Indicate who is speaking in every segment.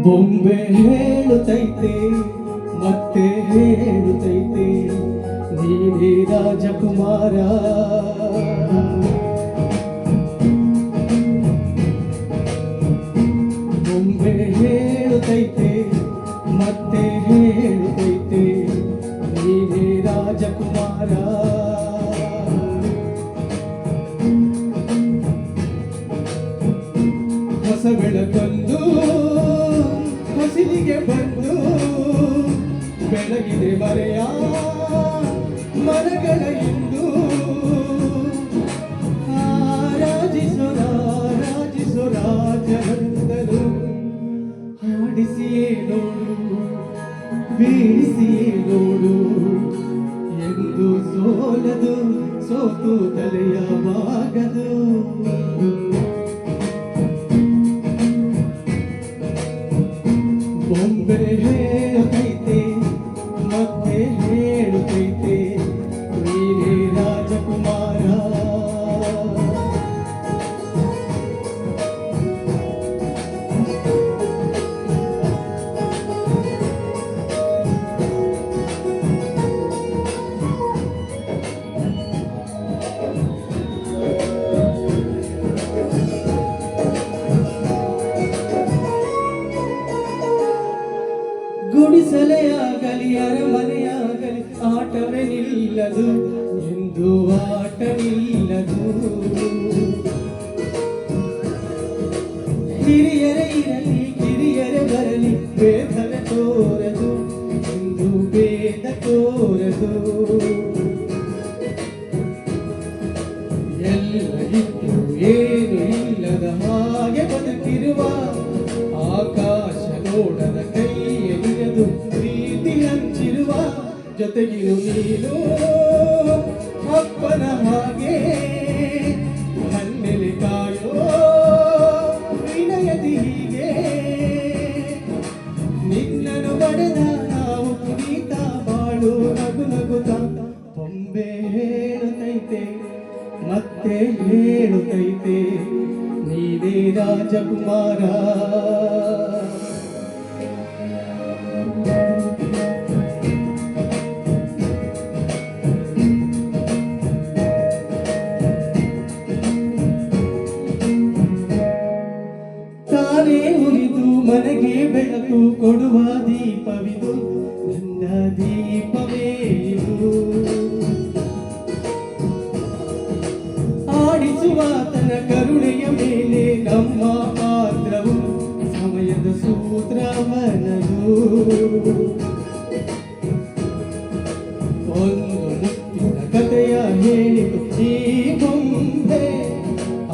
Speaker 1: ಬೊಂಬೆ ಹೇಳುತ್ತೈತೆ ಮತ್ತೆ ಹೇಳುತ್ತೈತೆ ನೀನೇ ರಾಜಕುಮಾರ. ಬೊಂಬೆ ಹೇಳುತ್ತೈತೆ ಮತ್ತೆ ಹೇಳುತ್ತೈತೆ ನೀನೇ ರಾಜಕುಮಾರ. ಹೊಸ ಬೆಳಕಂದು ಹಸಿರಿಗೆ ಬಂದು ಬೆಳಗಿದೆ ಮರೆಯ ಮನಗಳ ಇಂದು. ರಾಜಿಸೋ ರಾಜನಂದನು ಹಾಡಿಸಿಯೇ ನೋಡು ಬೀಳಿಸಿಯೇ ನೋಡು ಎಂದು ಸೋಲದು ಸೋತು ತಲೆಯ ಬಾಗದು. ಬೊಂಬೆ ಹೇಳುತ್ತೈತೆ ಮತ್ತೆ ಹೇಳುತ್ತೈತೆ ನೀನೇ ರಾಜಕುಮಾರ. ಗುಡಿಸಲೇ ಆಗಲಿ ಅರಮನೆಯಾಗಲಿ ಆಟವೇ ನಿಲ್ಲದು ಎಂದು ಆಟ ನಿಲ್ಲದು. ಹಿರಿಯರೇ ಇರಲಿ ಕಿರಿಯರೇ ಬರಲಿ ಭೇದವೇ ತೋರದು ಎಂದು ಭೇದ ತೋರದು. ಎಲ್ಲ ಇದ್ದು ಏನು ಇಲ್ಲದ ಹಾಗೆ ಬದುಕಿರುವ ಆಕಾಶ ನೋಡದ ಕೈಯಲ್ಲಿರದು ಪ್ರೀತಿ ಹಂಚಿರುವ ಜೊತೆಗಿರು ನೀನು ಅಪ್ಪನ ಹಾಗೆ ಹನ್ನೆಲೆ ಕಾಯೋ ವಿನಯದಿ ಹೀಗೆ. ನಿನ್ನನ್ನು ಪಡೆದ ನಾವು ಪುನೀತ ಬಾಳು ನಗು ನಗುತ್ತ. ಬೊಂಬೆ ಹೇಳುತ್ತೈತೆ ಮತ್ತೆ ಹೇಳುತ್ತೈತೆ ನೀನೇ ರಾಜಕುಮಾರ. ತಾನೇ ಉರಿದು ಮನೆಗೆ ಬೆಳಕು ಕೊಡುವ ದೀಪವಿದು ನನ್ನ ದೀಪವೇ ಇದು. ಆಡಿಸುವ ತನ್ನ ಕರುಣೆಯ ಮೇಲೆ ನಮ್ಮ ಪಾತ್ರವು ಸಮಯದ ಸೂತ್ರವನದು. ಒಂದು ಮುತ್ತಿನ ಕಥೆಯ ಹೇಳಿತು ಈ ಬೊಂಬೆ,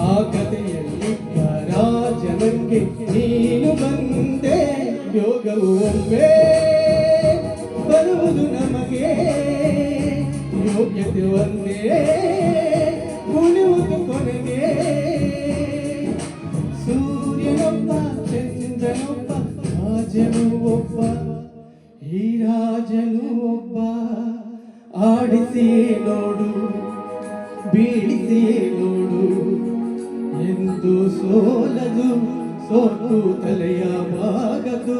Speaker 1: ಆ ಕಥೆಯಲ್ಲಿದ್ದ ರಾಜನಿಗೆ ನೀನು ಬಂದೆ. ಯೋಗವು ಒಮ್ಮೆ ಬರುವುದು ನಮಗೆ ಯೋಗ್ಯತೆ ಒಂದೇ ಉಳಿಯುವುದು ಕೊನೆಗೆ. ಸೂರ್ಯನೊಬ್ಬ ಚಂದ್ರನೊಬ್ಬ ರಾಜನು ಒಬ್ಬ ಈ ರಾಜನು ಒಬ್ಬ. ಆಡಿಸಿಯೇ ನೋಡು ಬೀಳಿಸಿಯೇ ನೋಡು ಎಂದು ಸೋಲದು ಸೋತು ತಲೆಯ ಬಾಗದು.